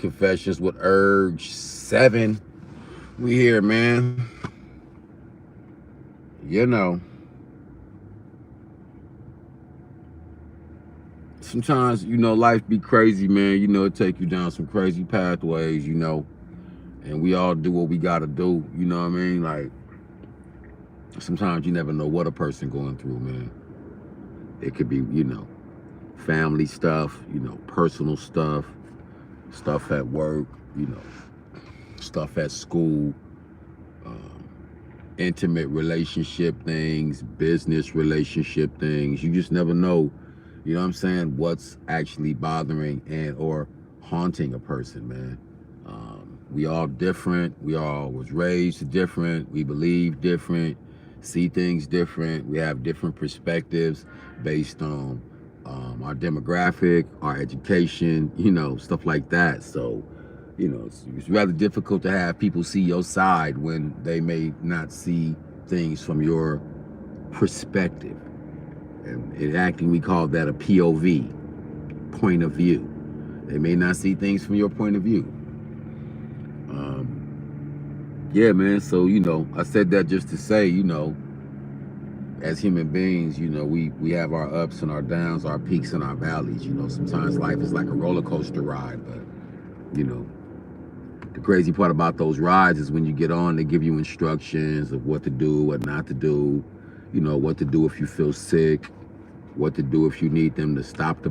Confessions with URG7. We here, man. You know, sometimes, life be crazy, man. It take you down some crazy pathways, and we all do what we gotta do, you know what I mean? Like, sometimes you never know what a person going through, man. It could be, family stuff, personal stuff, stuff at work, stuff at school, um, intimate relationship things, business relationship things. You just never know, you know what I'm saying, what's actually bothering and or haunting a person, man. We all different. We all was raised different. We believe different, see things different. We have different perspectives based on our demographic, our education, stuff like that. So, it's rather difficult to have people see your side when they may not see things from your perspective. And in acting, we call that a POV, point of view. They may not see things from your point of view. Yeah, man. So, I said that just to say, as human beings, we have our ups and our downs, our peaks and our valleys. Sometimes life is like a roller coaster ride, but, the crazy part about those rides is when you get on, they give you instructions of what to do, what not to do, what to do if you feel sick, what to do if you need them to stop the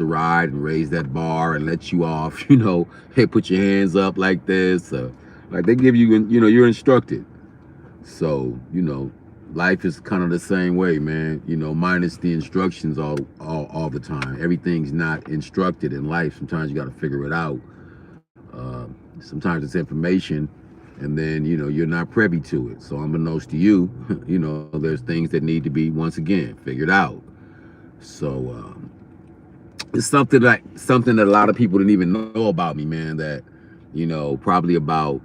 ride and raise that bar and let you off, hey, put your hands up like this. Like they give you, you're instructed. So, life is kind of the same way, man, minus the instructions all the time. Everything's not instructed in life. Sometimes you got to figure it out. Sometimes it's information and then, you're not privy to it. So unbeknownst to you, there's things that need to be, once again, figured out. So it's something that a lot of people didn't even know about me, man, that, probably about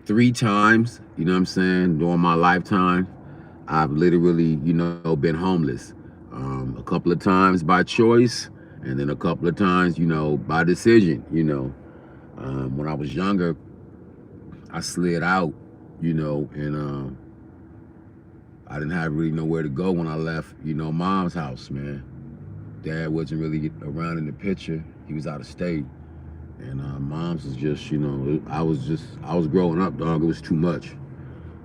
3 times, what I'm saying, during my lifetime, I've literally, been homeless. A couple of times by choice, and then a couple of times, by decision. When I was younger, I slid out, and I didn't have really nowhere to go when I left, mom's house, man. Dad wasn't really around in the picture. He was out of state. And mom's was just, I was growing up, dog. It was too much.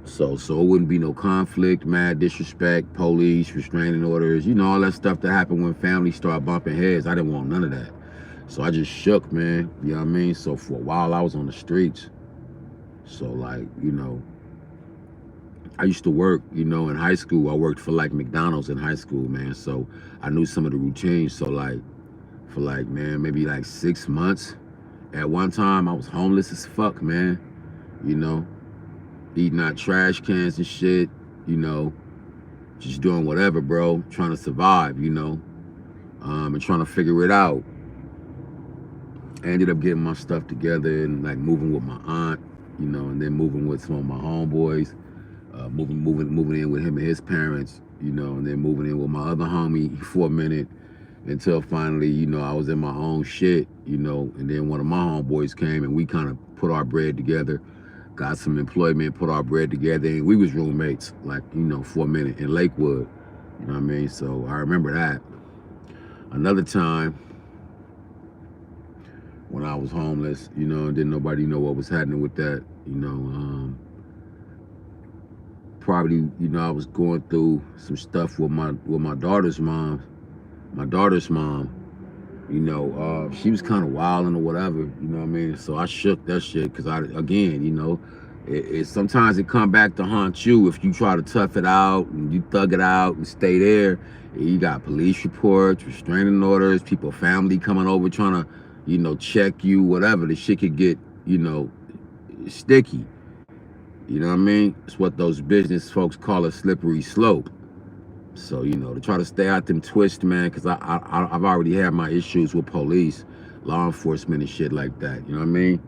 So it wouldn't be no conflict, mad disrespect, police, restraining orders, all that stuff that happened when families start bumping heads. I didn't want none of that. So I just shook, man. You know what I mean? So for a while I was on the streets. So like, I used to work, in high school. I worked for like McDonald's in high school, man. So I knew some of the routines. So like, for like, man, maybe like 6 months. At one time, I was homeless as fuck, man. Eating out trash cans and shit, just doing whatever, bro. Trying to survive, and trying to figure it out. I ended up getting my stuff together and like moving with my aunt, and then moving with some of my homeboys, moving in with him and his parents, and then moving in with my other homie for a minute. Until finally, I was in my own shit, and then one of my homeboys came and we kind of put our bread together, got some employment, put our bread together, and we was roommates, like, for a minute in Lakewood, you know what I mean? So I remember that. Another time when I was homeless, and didn't nobody know what was happening with that, probably, I was going through some stuff with my daughter's mom. My daughter's mom, she was kind of wilding or whatever, you know what I mean? So I shook that shit because sometimes it come back to haunt you if you try to tough it out and you thug it out and stay there. You got police reports, restraining orders, people, family coming over trying to, check you, whatever. The shit could get, sticky. You know what I mean? It's what those business folks call a slippery slope. So, to try to stay out them twists, man, because I've already had my issues with police, law enforcement and shit like that. You know what I mean?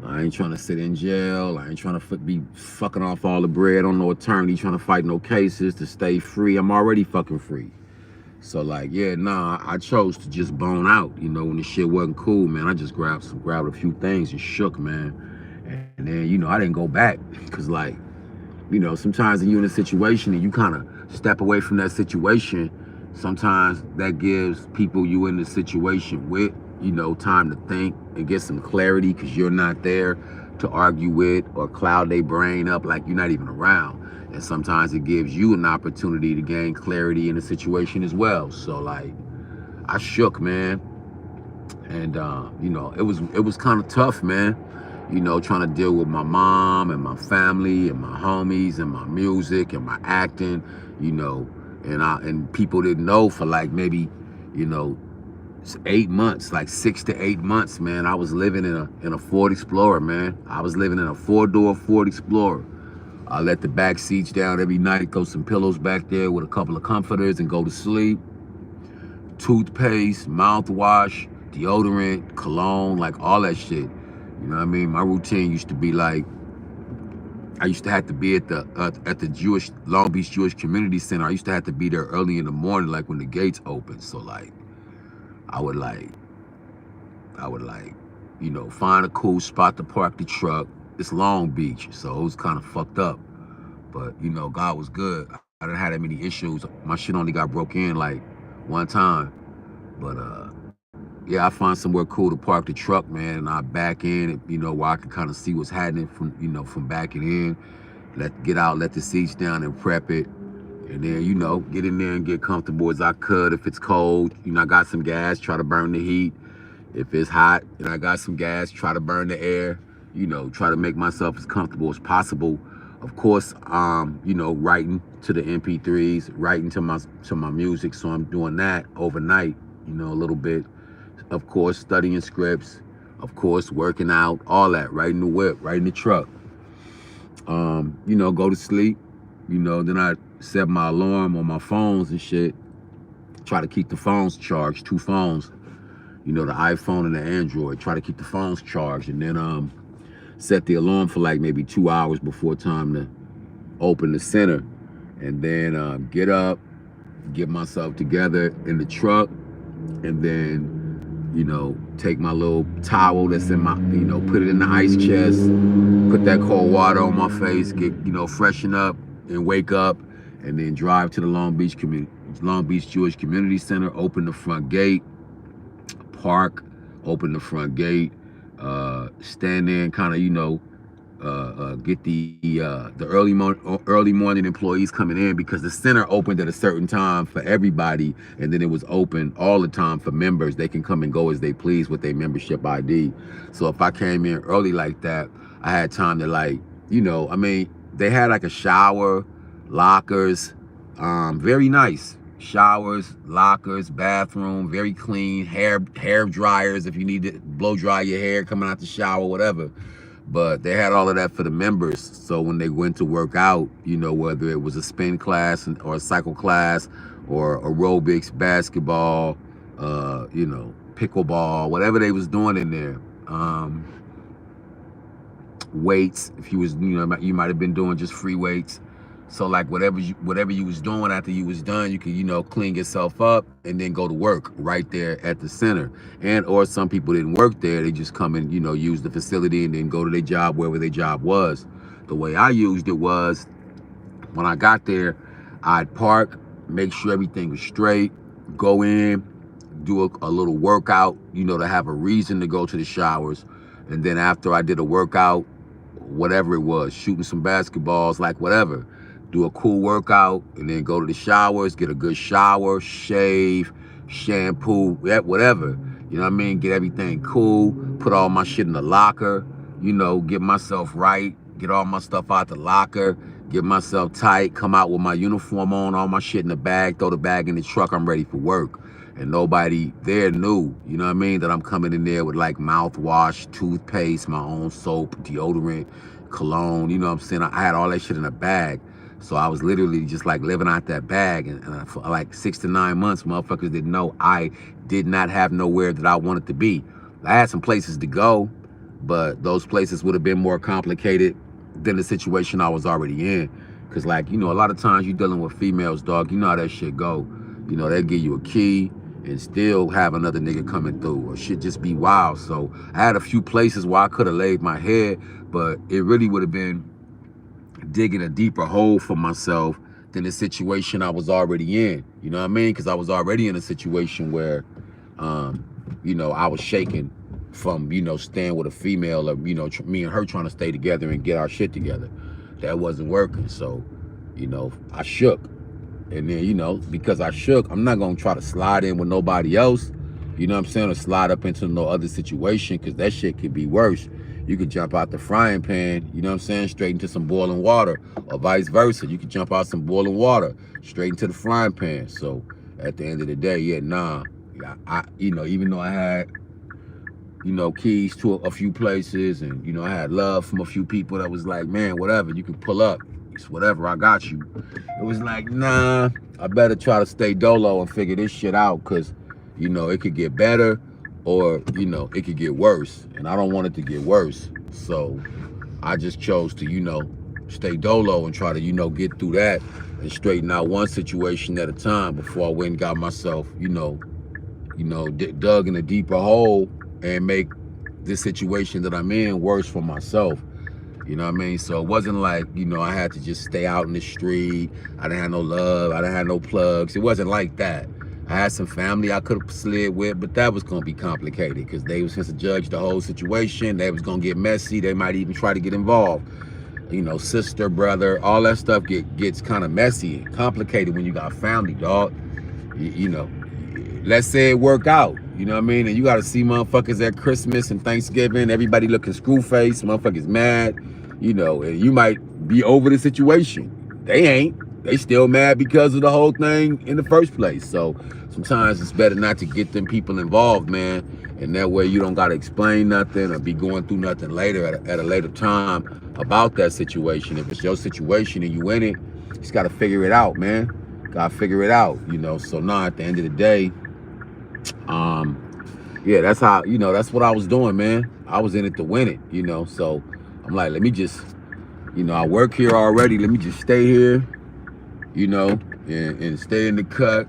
I ain't trying to sit in jail. I ain't trying to be fucking off all the bread on no attorney, trying to fight no cases to stay free. I'm already fucking free. So like, yeah, nah, I chose to just bone out. You know, when the shit wasn't cool, man, I just grabbed a few things and shook, man. And then, you know, I didn't go back because like, you know, sometimes when you're in a situation and you kind of step away from that situation, sometimes that gives people you in the situation with, you know, time to think and get some clarity because you're not there to argue with or cloud their brain up like you're not even around. And sometimes it gives you an opportunity to gain clarity in the situation as well. So like, I shook, man. And you know, it was kind of tough, man. You know, trying to deal with my mom and my family and my homies and my music and my acting, you know, and people didn't know for like maybe, you know, 8 months, like 6 to 8 months, man. I was living in a Ford Explorer, man. I was living in a 4-door Ford Explorer. I let the back seats down every night, throw some pillows back there with a couple of comforters and go to sleep. Toothpaste, mouthwash, deodorant, cologne, like all that shit. You know what I mean? My routine used to be like, I used to have to be at the Jewish Long Beach Jewish Community Center. I used to have to be there early in the morning, like when the gates open. So like, I would like, I would like, you know, find a cool spot to park the truck. It's Long Beach, so it was kind of fucked up. But you know, God was good. I didn't have that many issues. My shit only got broke in like one time. But yeah, I find somewhere cool to park the truck, man, and I back in, you know, where I can kind of see what's happening from, you know, from backing in. Get out, let the seats down and prep it. And then, you know, get in there and get comfortable as I could. If it's cold, you know, I got some gas, try to burn the heat. If it's hot and I got some gas, try to burn the air, you know, try to make myself as comfortable as possible. Of course, you know, writing to the MP3s, writing to my music. So I'm doing that overnight, you know, a little bit. Of course, studying scripts, of course, working out, all that, right in the whip, right in the truck. You know, go to sleep, you know, then I set my alarm on my phones and shit. Try to keep the phones charged, 2 phones, you know, the iPhone and the Android. Try to keep the phones charged, and then set the alarm for like maybe 2 hours before time to open the center. And then get up, get myself together in the truck, and then, you know, take my little towel that's in my, you know, put it in the ice chest, put that cold water on my face, get, you know, freshen up and wake up, and then drive to the Long Beach Jewish Community Center, open the front gate, park, open the front gate, stand there and kind of, you know, get the early morning employees coming in, because the center opened at a certain time for everybody, and then it was open all the time for members. They can come and go as they please with their membership ID. So if I came in early like that, I had time to, like, you know, I mean, they had like a shower, lockers, very nice. Showers, lockers, bathroom, very clean, hair dryers if you need to blow dry your hair coming out the shower, whatever. But they had all of that for the members. So when they went to work out, you know, whether it was a spin class or a cycle class or aerobics, basketball, you know, pickleball, whatever they was doing in there, weights, if you was, you know, you might have been doing just free weights. So like whatever you was doing after you was done, you could, you know, clean yourself up and then go to work right there at the center. And or some people didn't work there, they just come and, you know, use the facility and then go to their job wherever their job was. The way I used it was, when I got there, I'd park, make sure everything was straight, go in, do a little workout, you know, to have a reason to go to the showers. And then after I did a workout, whatever it was, shooting some basketballs, like whatever, do a cool workout, and then go to the showers, get a good shower, shave, shampoo, whatever. You know what I mean? Get everything cool, put all my shit in the locker, you know, get myself right, get all my stuff out the locker, get myself tight, come out with my uniform on, all my shit in the bag, throw the bag in the truck, I'm ready for work. And nobody there knew, you know what I mean, that I'm coming in there with like mouthwash, toothpaste, my own soap, deodorant, cologne, you know what I'm saying? I had all that shit in a bag. So I was literally just like living out that bag. And for like 6 to 9 months, motherfuckers didn't know I did not have nowhere that I wanted to be. I had some places to go, but those places would have been more complicated than the situation I was already in. Cause like, you know, a lot of times you're dealing with females, dog, you know how that shit go. You know, they'll give you a key and still have another nigga coming through, or shit just be wild. So I had a few places where I could have laid my head, but it really would have been digging a deeper hole for myself than the situation I was already in. You know what I mean? Because I was already in a situation where, you know, I was shaking from, you know, staying with a female, or, you know, me and her trying to stay together and get our shit together. That wasn't working. So, you know, I shook. And then, you know, because I shook, I'm not going to try to slide in with nobody else, you know what I'm saying, or slide up into no other situation, because that shit could be worse. You could jump out the frying pan, you know what I'm saying, straight into some boiling water, or vice versa. You could jump out some boiling water, straight into the frying pan. So at the end of the day, yeah, nah, I you know, even though I had, you know, keys to a few places, and, you know, I had love from a few people that was like, man, whatever, you can pull up. It's whatever, I got you. It was like, nah, I better try to stay dolo and figure this shit out, because, you know, it could get better, or, you know, it could get worse. And I don't want it to get worse. So I just chose to, you know, stay dolo and try to, you know, get through that and straighten out one situation at a time before I went and got myself, you know, dug in a deeper hole and make this situation that I'm in worse for myself. You know what I mean? So it wasn't like, you know, I had to just stay out in the street. I didn't have no love. I didn't have no plugs. It wasn't like that. I had some family I could have slid with, but that was going to be complicated, because they was going to judge the whole situation. They was going to get messy. They might even try to get involved. You know, sister, brother, all that stuff gets kind of messy and complicated when you got family, dog. You know, let's say it work out, you know what I mean? And you got to see motherfuckers at Christmas and Thanksgiving, everybody looking screw face, motherfuckers mad, you know, and you might be over the situation. They ain't. They still mad because of the whole thing in the first place. So sometimes it's better not to get them people involved, man. And that way you don't got to explain nothing or be going through nothing later at a later time about that situation. If it's your situation and you in it, you just got to figure it out, man. Got to figure it out, you know. So now at the end of the day, yeah, that's how, you know, that's what I was doing, man. I was in it to win it, you know. So I'm like, let me just, you know, I work here already. Let me just stay here, you know, and stay in the cut,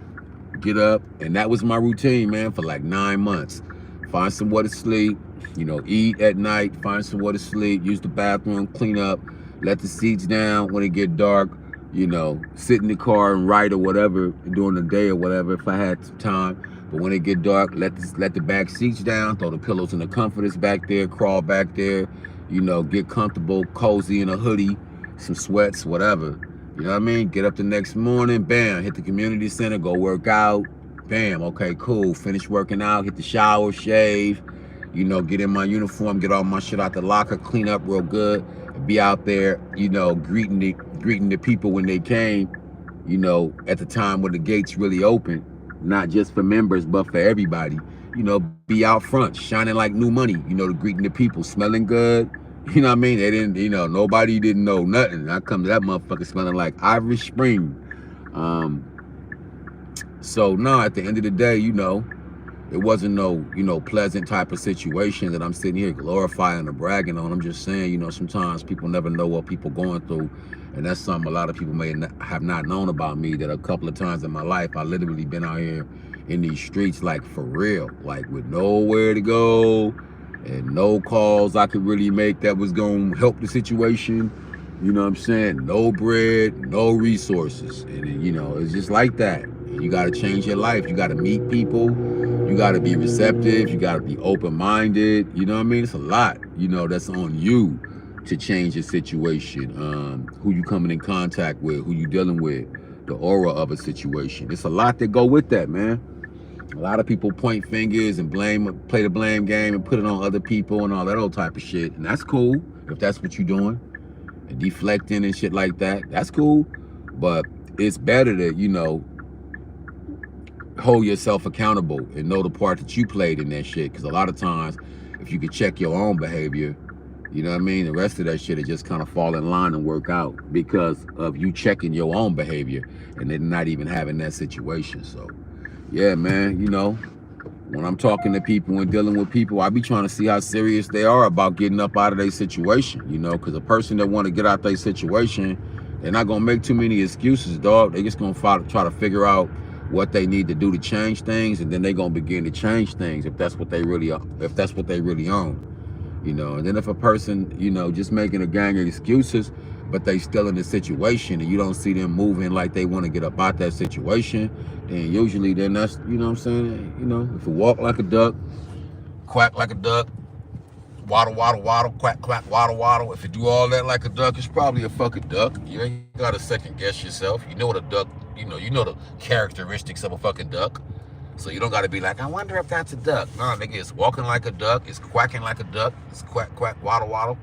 get up. And that was my routine, man, for like 9 months. Find somewhere to sleep, you know, eat at night, find somewhere to sleep, use the bathroom, clean up, let the seats down when it get dark, you know, sit in the car and write or whatever during the day or whatever if I had some time. But when it get dark, let the back seats down, throw the pillows and the comforters back there, crawl back there, you know, get comfortable, cozy in a hoodie, some sweats, whatever. You know what I mean? Get up the next morning, bam, hit the community center, go work out. Bam, okay, cool. Finish working out, hit the shower, shave, you know, get in my uniform, get all my shit out the locker, clean up real good, be out there, you know, greeting the people when they came, you know, at the time when the gates really open, not just for members, but for everybody. You know, be out front, shining like new money, you know, to greeting the people, smelling good. You know what I mean? They didn't, you know, nobody didn't know nothing. I come to that motherfucker smelling like Irish Spring. So no, at the end of the day, you know, it wasn't no, you know, pleasant type of situation that I'm sitting here glorifying or bragging on. I'm just saying, you know, sometimes people never know what people going through. And that's something a lot of people may have not known about me, that a couple of times in my life, I literally been out here in these streets, like for real, like with nowhere to go and no calls I could really make that was going to help the situation. You know what I'm saying? No bread, no resources. And, you know, it's just like that. You got to change your life. You got to meet people. You got to be receptive. You got to be open-minded. You know what I mean? It's a lot, you know, that's on you to change your situation. Who you coming in contact with, who you dealing with, the aura of a situation. It's a lot that go with that, man. A lot of people point fingers and play the blame game and put it on other people and all that old type of shit. And that's cool if that's what you're doing. And deflecting and shit like that, that's cool. But it's better to, you know, hold yourself accountable and know the part that you played in that shit. Because a lot of times, if you could check your own behavior, you know what I mean, the rest of that shit will just kind of fall in line and work out because of you checking your own behavior and then not even having that situation. So yeah, man, you know, when I'm talking to people and dealing with people, I be trying to see how serious they are about getting up out of their situation, you know, because a person that want to get out their situation, they're not going to make too many excuses, dog. They just going to try to figure out what they need to do to change things, and then they're gonna begin to change things if that's what they really own. You know, and then if a person, you know, just making a gang of excuses, but they still in the situation and you don't see them moving like they want to get up out that situation, then usually then that's, you know what I'm saying, you know, if it walk like a duck, quack like a duck, waddle, waddle, waddle, quack, quack, waddle, waddle. If you do all that like a duck, it's probably a fucking duck. You ain't got to second guess yourself. You know what a duck, you know the characteristics of a fucking duck. So you don't got to be like, I wonder if that's a duck. Nah, nigga, it's walking like a duck. It's quacking like a duck. It's quack, quack, waddle, waddle.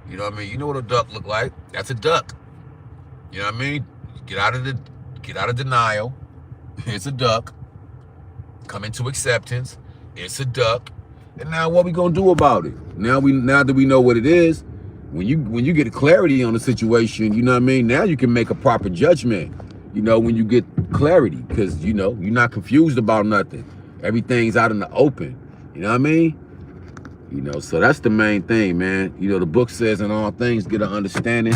You know what I mean? You know what a duck look like. That's a duck. You know what I mean? Get out of denial. It's a duck. Come into acceptance. It's a duck. And now what we gonna do about it? Now that we know what it is, when you get clarity on the situation, you know what I mean? Now you can make a proper judgment. You know, when you get clarity, because you know you're not confused about nothing. Everything's out in the open. You know what I mean? You know, so that's the main thing, man. You know, the book says in all things get an understanding.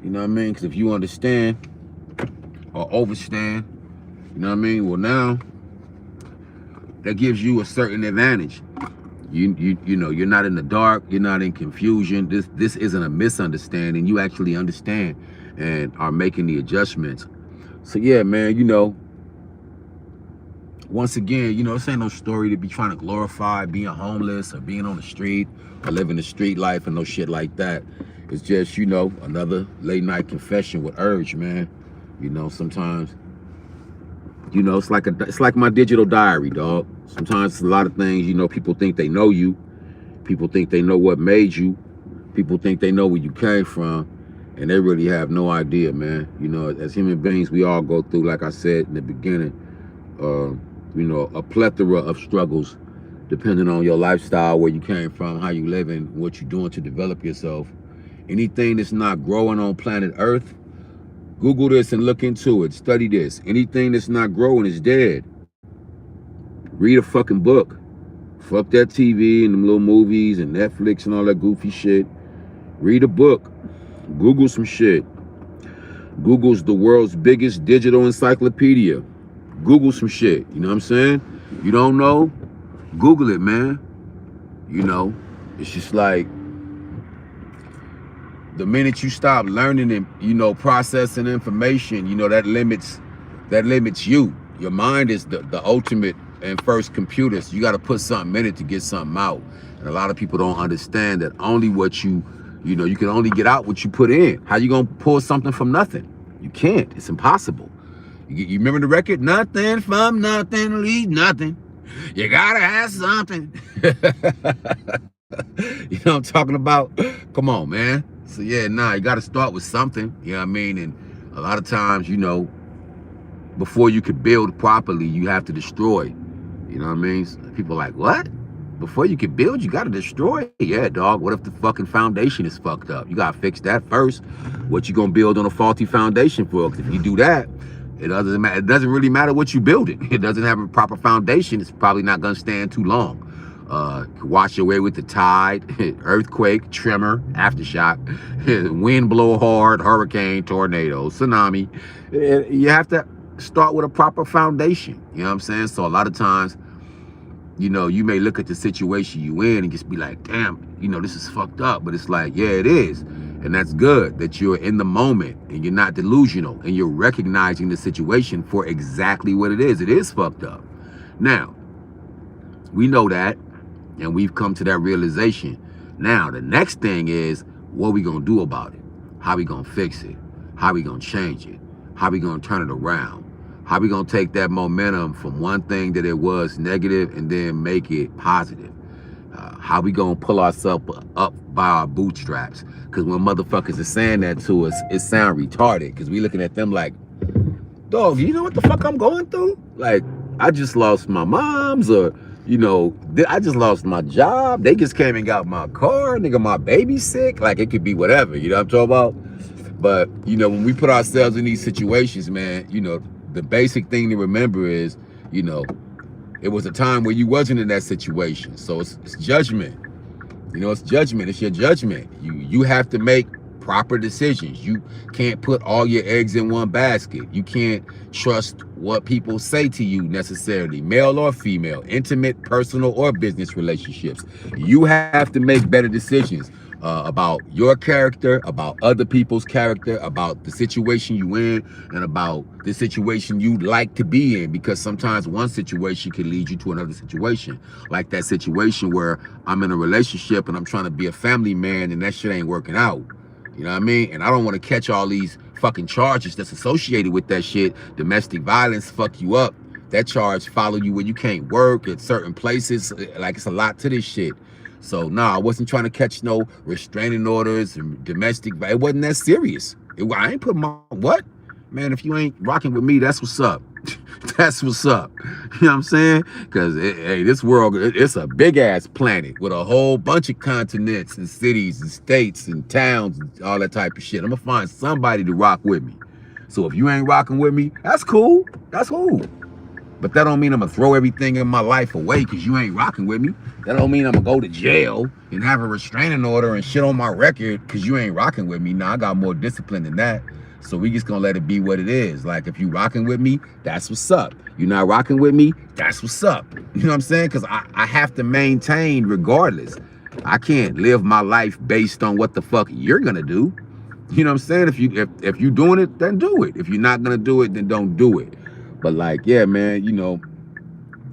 You know what I mean? Because if you understand or overstand, you know what I mean? Well, now that gives you a certain advantage. You know, you're not in the dark. You're not in confusion. This isn't a misunderstanding. You actually understand and are making the adjustments. So yeah, man, you know, once again, you know, this ain't no story to be trying to glorify being homeless or being on the street or living the street life and no shit like that. It's just, you know, another late night confession with URG, man. You know, sometimes, you know, it's like my digital diary, dog. Sometimes it's a lot of things, you know, people think they know you. People think they know what made you. People think they know where you came from. And they really have no idea, man. You know, as human beings, we all go through, like I said in the beginning, you know, a plethora of struggles, depending on your lifestyle, where you came from, how you living, what you're doing to develop yourself. Anything that's not growing on planet Earth, Google this and look into it. Study this. Anything that's not growing is dead. Read a fucking book. Fuck that TV and them little movies and Netflix and all that goofy shit. Read a book. Google some shit. Google's the world's biggest digital encyclopedia. Google some shit. You know what I'm saying? You don't know? Google it, man. You know, it's just like the minute you stop learning and, you know, processing information, you know, that limits you. Your mind is the ultimate and first computer. So you got to put something in it to get something out. And a lot of people don't understand that only what you know, you can only get out what you put in. How you gonna pull something from nothing? You can't. It's impossible. You remember the record? Nothing from nothing leaves nothing. You gotta have something. You know what I'm talking about? Come on, man. So yeah, you gotta start with something. You know what I mean? And a lot of times, you know, before you could build properly, you have to destroy. You know what I mean? People are like, what? Before you can build, you gotta destroy. Yeah, dog. What if the fucking foundation is fucked up? You gotta fix that first. What you gonna build on a faulty foundation for? Because if you do that, it doesn't matter. It doesn't really matter what you build it. It doesn't have a proper foundation. It's probably not gonna stand too long. Wash away with the tide, earthquake, tremor, aftershock, wind blow hard, hurricane, tornado, tsunami. You have to start with a proper foundation. You know what I'm saying? So a lot of times, you know, you may look at the situation you in and just be like, damn, you know, this is fucked up. But it's like, yeah, it is. And that's good that you're in the moment and you're not delusional and you're recognizing the situation for exactly what it is. It is fucked up. Now, we know that and we've come to that realization. Now, the next thing is, what we gonna do about it? How we gonna fix it? How we gonna change it? How we gonna turn it around? How we gonna take that momentum from one thing that it was negative and then make it positive? How we gonna pull ourselves up by our bootstraps? Because when motherfuckers are saying that to us, it sound retarded. Because we looking at them like, dog, you know what the fuck I'm going through? Like, I just lost my mom's, or, you know, I just lost my job. They just came and got my car. Nigga, my baby's sick. Like, it could be whatever, you know what I'm talking about? But, you know, when we put ourselves in these situations, man, you know, the basic thing to remember is, you know, it was a time where you wasn't in that situation. So it's judgment. You know, it's judgment. It's your judgment. You have to make proper decisions. You can't put all your eggs in one basket. You can't trust what people say to you necessarily, male or female, intimate, personal, or business relationships. You have to make better decisions about your character, about other people's character, about the situation you in, and about the situation you'd like to be in, because sometimes one situation can lead you to another situation. Like that situation where I'm in a relationship and I'm trying to be a family man and that shit ain't working out. You know what I mean? And I don't want to catch all these fucking charges that's associated with that shit. Domestic violence fuck you up. That charge follow you when you can't work at certain places. Like, it's a lot to this shit. So nah, I wasn't trying to catch no restraining orders and domestic. It wasn't that serious. I ain't put my what? Man, if you ain't rocking with me, that's what's up. That's what's up. You know what I'm saying? Because, hey, this world, it's a big-ass planet with a whole bunch of continents and cities and states and towns and all that type of shit. I'm going to find somebody to rock with me. So if you ain't rocking with me, that's cool. That's cool. But that don't mean I'm going to throw everything in my life away because you ain't rocking with me. That don't mean I'm going to go to jail and have a restraining order and shit on my record because you ain't rocking with me. Nah, I got more discipline than that. So we just gonna let it be what it is. Like, if you rocking with me, that's what's up. You not rocking with me, that's what's up. You know what I'm saying? Because I have to maintain regardless. I can't live my life based on what the fuck you're gonna do. You know what I'm saying? If you doing it, then do it. If you're not gonna do it, then don't do it. But like, yeah, man, you know,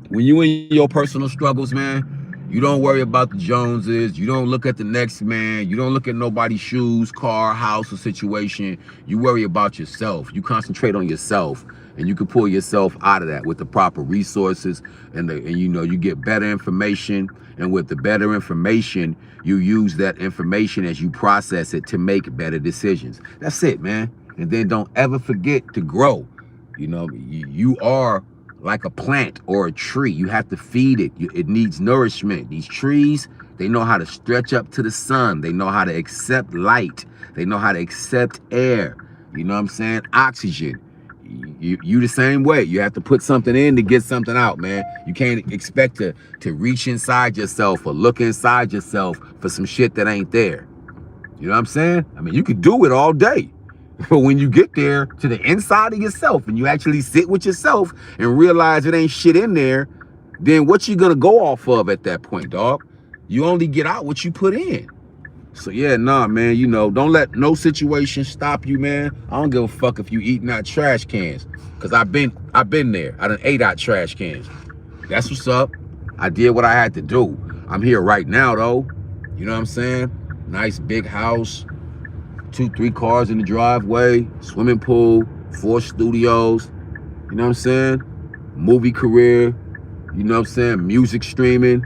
when you in your personal struggles, man, you don't worry about the Joneses. You don't look at the next man. You don't look at nobody's shoes, car, house, or situation. You worry about yourself. You concentrate on yourself, and you can pull yourself out of that with the proper resources, and you know, you get better information. And with the better information, you use that information as you process it to make better decisions. That's it, man. And then don't ever forget to grow. You know, you are like a plant or a tree. You have to feed it. It needs nourishment. These trees, they know how to stretch up to the sun. They know how to accept light. They know how to accept air. You know what I'm saying? Oxygen. You the same way. You have to put something in to get something out, man. You can't expect to reach inside yourself or look inside yourself for some shit that ain't there. You know what I'm saying? I mean, you could do it all day. But when you get there to the inside of yourself and you actually sit with yourself and realize it ain't shit in there, then what you gonna go off of at that point, dog? You only get out what you put in. So yeah, nah, man, you know, don't let no situation stop you, man. I don't give a fuck if you eating out trash cans. Cause I've been there. I done ate out trash cans. That's what's up. I did what I had to do. I'm here right now though. You know what I'm saying? Nice big house. 2-3 cars in the driveway, swimming pool, 4 studios, you know what I'm saying? Movie career, you know what I'm saying? Music streaming,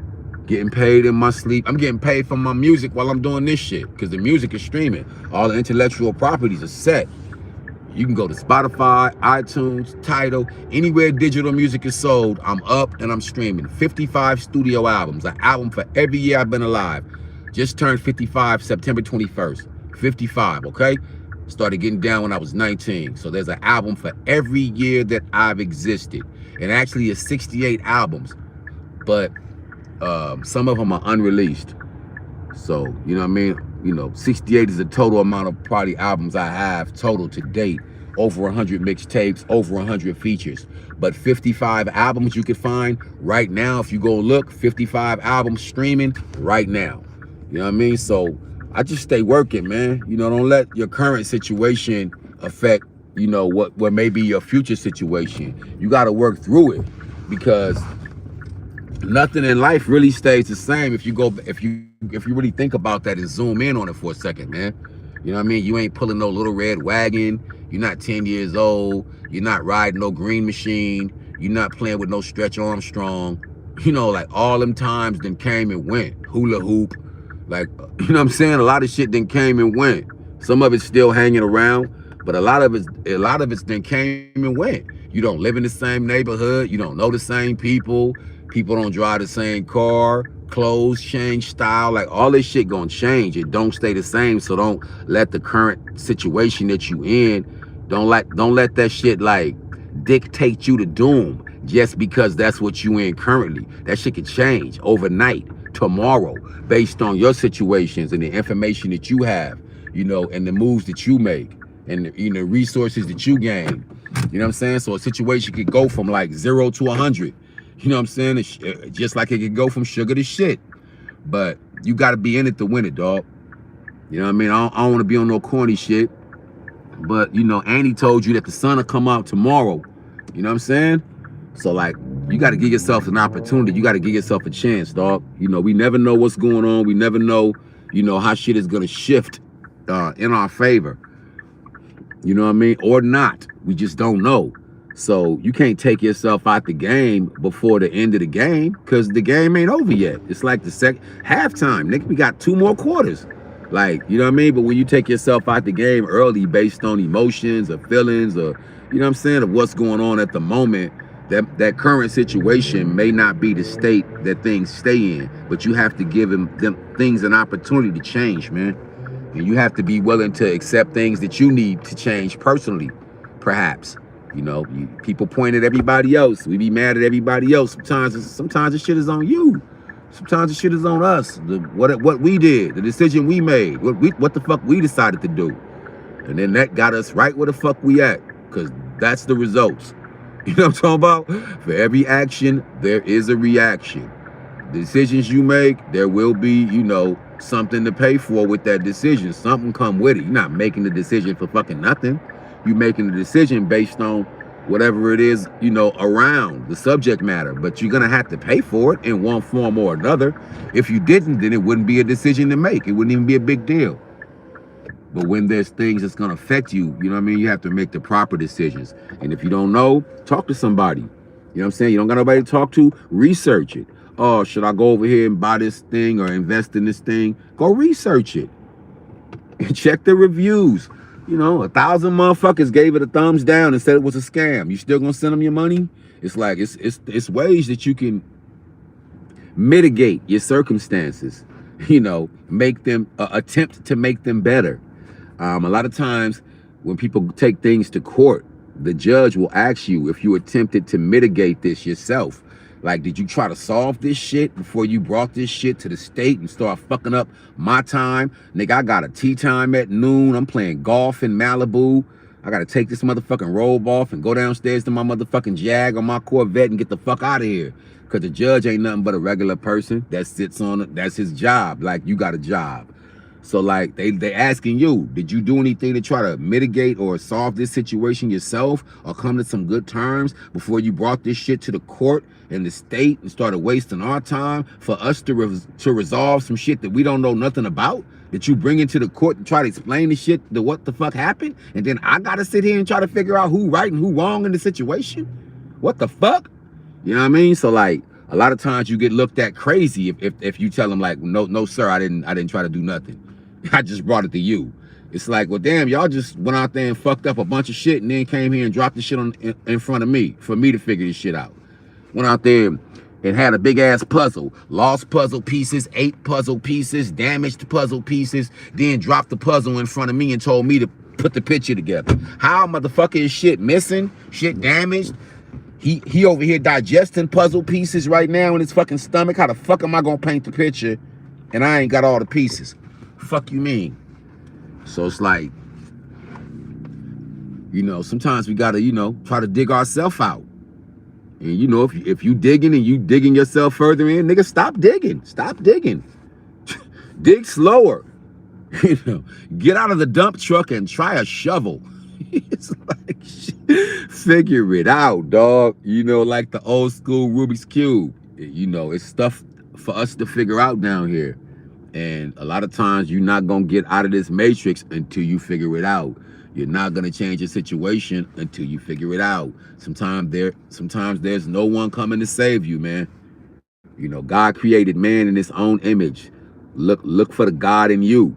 getting paid in my sleep. I'm getting paid for my music while I'm doing this shit because the music is streaming. All the intellectual properties are set. You can go to Spotify, iTunes, Tidal, anywhere digital music is sold, I'm up and I'm streaming. 55 studio albums, an album for every year I've been alive. Just turned 55 September 21st. 55, okay? Started getting down when I was 19. So there's an album for every year that I've existed. And actually it's 68 albums, but some of them are unreleased. So, you know what I mean? You know, 68 is the total amount of party albums I have total to date. Over 100 mixtapes, over 100 features. But 55 albums you can find right now. If you go look, 55 albums streaming right now. You know what I mean? So I just stay working, man. You know, don't let your current situation affect, you know, what may be your future situation. You got to work through it because nothing in life really stays the same if you really think about that and zoom in on it for a second, man. You know what I mean? You ain't pulling no little red wagon. You're not 10 years old. You're not riding no green machine. You're not playing with no Stretch Armstrong. You know, like all them times then came and went. Hula hoop. Like, you know what I'm saying? A lot of shit then came and went. Some of it's still hanging around, but a lot of it's then came and went. You don't live in the same neighborhood. You don't know the same people. People don't drive the same car. Clothes change, style. Like, all this shit gonna change. It don't stay the same. So don't let the current situation that you in, don't let that shit like dictate you to doom just because that's what you in currently. That shit could change overnight, tomorrow, based on your situations and the information that you have. you know, and the moves that you make and the, you know, resources that you gain. You know what I'm saying? So a situation could go from like 0 to 100. You know what I'm saying? Just like it could go from sugar to shit. But you got to be in it to win it, dog. You know what I mean? I don't want to be on no corny shit. But, you know, Annie told you that the sun will come out tomorrow. You know what I'm saying? So, like, you got to give yourself an opportunity. You got to give yourself a chance, dog. You know, we never know what's going on. We never know, you know, how shit is going to shift in our favor. You know what I mean? Or not. We just don't know. So you can't take yourself out the game before the end of the game because the game ain't over yet. It's like the halftime. Nigga, we got 2 more quarters. Like, you know what I mean? But when you take yourself out the game early based on emotions or feelings or, you know what I'm saying, of what's going on at the moment, that current situation may not be the state that things stay in, but you have to give them things an opportunity to change, man. And you have to be willing to accept things that you need to change personally, perhaps. You know, people point at everybody else. We be mad at everybody else. Sometimes the shit is on you. Sometimes the shit is on us. What we did, the decision we made, what the fuck we decided to do. And then that got us right where the fuck we at. Because that's the results. You know what I'm talking about? For every action, there is a reaction. The decisions you make, there will be, you know, something to pay for with that decision. Something come with it. You're not making the decision for fucking nothing. You're making the decision based on whatever it is, you know, around the subject matter. But you're going to have to pay for it in one form or another. If you didn't, then it wouldn't be a decision to make. It wouldn't even be a big deal. But when there's things that's going to affect you, you know what I mean? You have to make the proper decisions. And if you don't know, talk to somebody. You know what I'm saying? You don't got nobody to talk to, research it. Oh, should I go over here and buy this thing or invest in this thing? Go research it. And check the reviews. You know, 1,000 motherfuckers gave it a thumbs down and said it was a scam. You still gonna send them your money? It's like, it's ways that you can mitigate your circumstances. You know, make them, attempt to make them better. A lot of times when people take things to court, the judge will ask you if you attempted to mitigate this yourself. Like, did you try to solve this shit before you brought this shit to the state and start fucking up my time? Nigga, I got a tea time at noon. I'm playing golf in Malibu. I got to take this motherfucking robe off and go downstairs to my motherfucking Jag or my Corvette and get the fuck out of here. Because the judge ain't nothing but a regular person that sits on it. That's his job. Like, you got a job. So, like, they asking you, did you do anything to try to mitigate or solve this situation yourself or come to some good terms before you brought this shit to the court and the state and started wasting our time for us to resolve some shit that we don't know nothing about, that you bring into the court to try to explain the shit, to what the fuck happened, and then I gotta sit here and try to figure out who right and who wrong in the situation? What the fuck? You know what I mean? So, like, a lot of times you get looked at crazy if you tell them, like, no sir, I didn't try to do nothing. I just brought it to you. It's like, well, damn, y'all just went out there and fucked up a bunch of shit and then came here and dropped the shit in front of me for me to figure this shit out. Went out there and had a big ass puzzle, lost puzzle pieces, 8 puzzle pieces, damaged puzzle pieces, then dropped the puzzle in front of me and told me to put the picture together. How motherfucker is shit missing, shit damaged? He over here digesting puzzle pieces right now in his fucking stomach. How the fuck am I gonna paint the picture and I ain't got all the pieces? Fuck you mean? So it's like, you know, sometimes we gotta, you know, try to dig ourselves out. And you know, if you digging and you digging yourself further in, nigga, stop digging. Stop digging. Dig slower. You know, get out of the dump truck and try a shovel. It's like, figure it out, dog. You know, like the old school Rubik's Cube. You know, it's stuff for us to figure out down here. And a lot of times you're not going to get out of this matrix until you figure it out. You're not going to change your situation until you figure it out. Sometimes there's no one coming to save you, man. You know, God created man in his own image. Look for the God in you.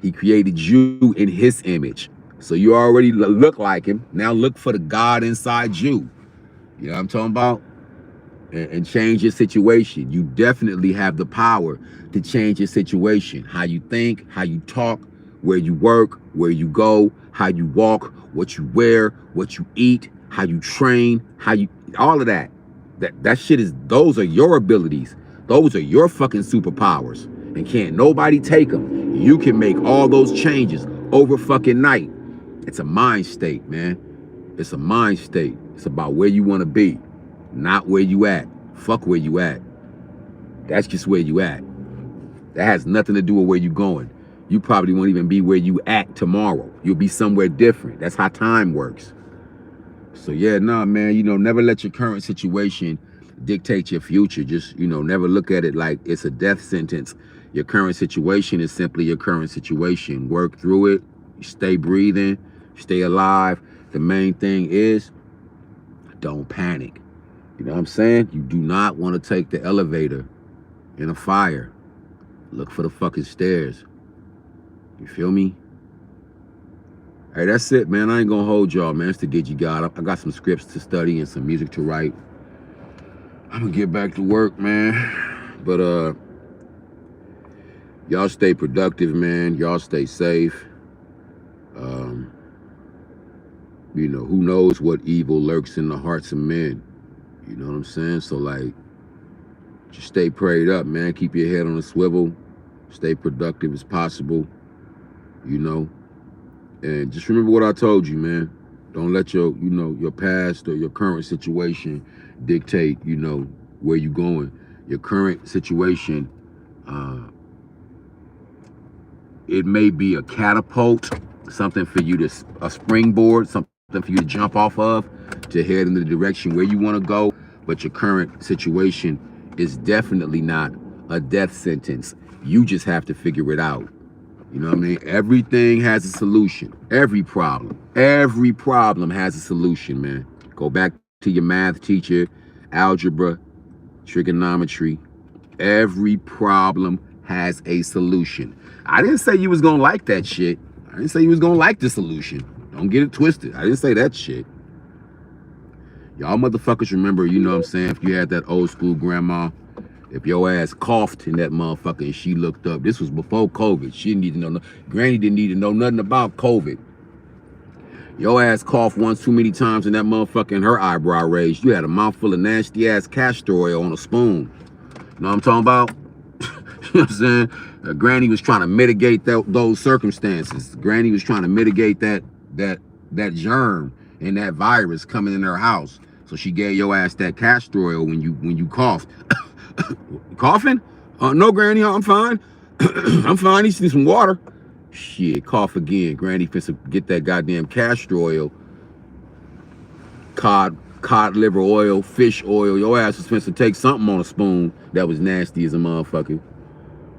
He created you in his image. So you already look like him. Now look for the God inside you. You know what I'm talking about? And change your situation. You definitely have the power to change your situation. How you think, how you talk, where you work, where you go, how you walk, what you wear, what you eat, how you train, all of that. That shit is, those are your abilities. Those are your fucking superpowers. and can't nobody take them. You can make all those changes over fucking night. It's a mind state, man. It's a mind state. It's about where you want to be, not where you at. Fuck where you at. That's just where you at. That has nothing to do with where you going. You probably won't even be where you at tomorrow. You'll be somewhere different. That's how time works. So yeah, nah, man, you know, never let your current situation dictate your future. Just, you know, never look at it like it's a death sentence. Your current situation is simply your current situation. Work through it. Stay breathing. Stay alive. The main thing is, don't panic. You know what I'm saying? You do not want to take the elevator in a fire. Look for the fucking stairs. You feel me? Hey, that's it, man. I ain't gonna hold y'all, man. It's the Gidgy God. I got some scripts to study and some music to write. I'm gonna get back to work, man. But y'all stay productive, man. Y'all stay safe. You know, who knows what evil lurks in the hearts of men. You know what I'm saying? So like, just stay prayed up, man. Keep your head on a swivel. Stay productive as possible. You know, and just remember what I told you, man. Don't let your, you know, your past or your current situation dictate, you know, where you going. Your current situation, it may be a catapult, something for you to, a springboard, something for you to jump off of to head in the direction where you want to go. But your current situation is definitely not a death sentence. You just have to figure it out. You know what I mean? Everything has a solution. Every problem has a solution, man. Go back to your math teacher, algebra, trigonometry. Every problem has a solution. I didn't say you was gonna like that shit. I didn't say you was gonna like the solution. Don't get it twisted. I didn't say that shit. Y'all motherfuckers remember, you know what I'm saying, if you had that old school grandma, if your ass coughed in that motherfucker and she looked up, this was before COVID. She didn't need to know, Granny didn't need to know nothing about COVID. Your ass coughed once too many times and that motherfucker and her eyebrow raised. You had a mouthful of nasty ass castor oil on a spoon. You know what I'm talking about? You know what I'm saying? Granny was trying to mitigate those circumstances. Granny was trying to mitigate that germ and that virus coming in her house. So she gave your ass that castor oil when you coughed. Coughing? No, Granny, I'm fine. I'm fine. He needs some water. Shit, cough again. Granny finna get that goddamn castor oil, cod liver oil, fish oil. Your ass was finna take something on a spoon that was nasty as a motherfucker.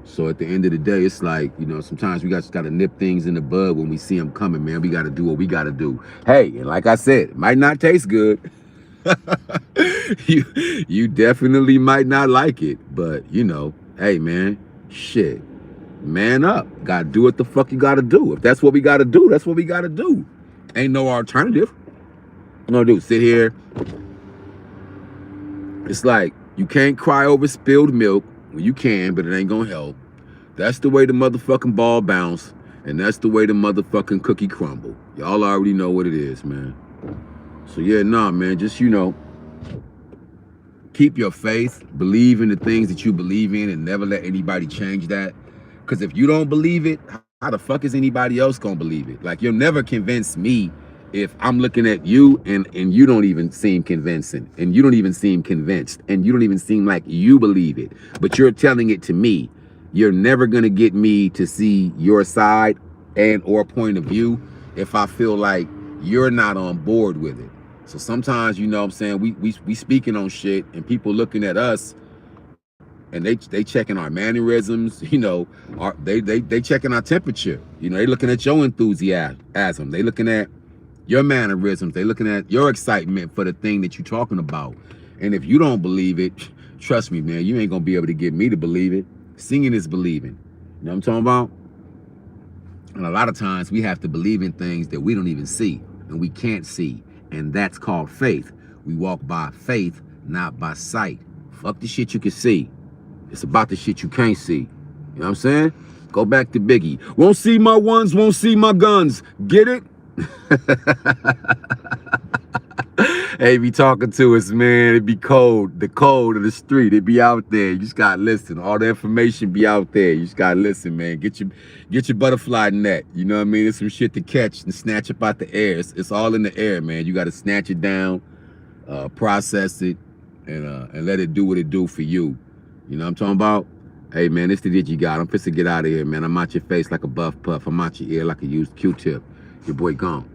So at the end of the day, it's like, you know, sometimes we just gotta nip things in the bud when we see them coming, man. We gotta do what we gotta do. Hey, and like I said, it might not taste good. you definitely might not like it, but you know, hey man, shit, man up. Gotta do what the fuck you gotta do. If that's what we gotta do, that's what we gotta do. Ain't no alternative. You know, dude, sit here. It's like you can't cry over spilled milk. Well, you can, but it ain't gonna help. That's the way the motherfucking ball bounce, and that's the way the motherfucking cookie crumble. Y'all already know what it is, man. So yeah, nah, man, just, you know, keep your faith, believe in the things that you believe in, and never let anybody change that. Because if you don't believe it, how the fuck is anybody else gonna believe it? Like, you'll never convince me if I'm looking at you and you don't even seem convincing, and you don't even seem convinced, and you don't even seem like you believe it, but you're telling it to me. You're never gonna get me to see your side and or point of view if I feel like you're not on board with it. So sometimes, you know what I'm saying, we speaking on shit and people looking at us and they checking our mannerisms, you know, they checking our temperature. You know, they looking at your enthusiasm. They looking at your mannerisms. They looking at your excitement for the thing that you're talking about. And if you don't believe it, trust me, man, you ain't gonna be able to get me to believe it. Seeing is believing. You know what I'm talking about? And a lot of times we have to believe in things that we don't even see and we can't see. And that's called faith. We walk by faith, not by sight. Fuck the shit you can see. It's about the shit you can't see. You know what I'm saying? Go back to Biggie. Won't see my ones, won't see my guns. Get it? Hey, be talking to us, man. It be cold. The cold of the street. It be out there. You just gotta listen. All the information be out there. You just gotta listen, man. Get your butterfly net. You know what I mean? It's some shit to catch and snatch up out the air. It's all in the air, man. You gotta snatch it down, process it, and let it do what it do for you. You know what I'm talking about? Hey, man, it's the Did You Got. I'm fixing to get out of here, man. I'm out your face like a buff puff. I'm out your ear like a used Q-tip. Your boy gone.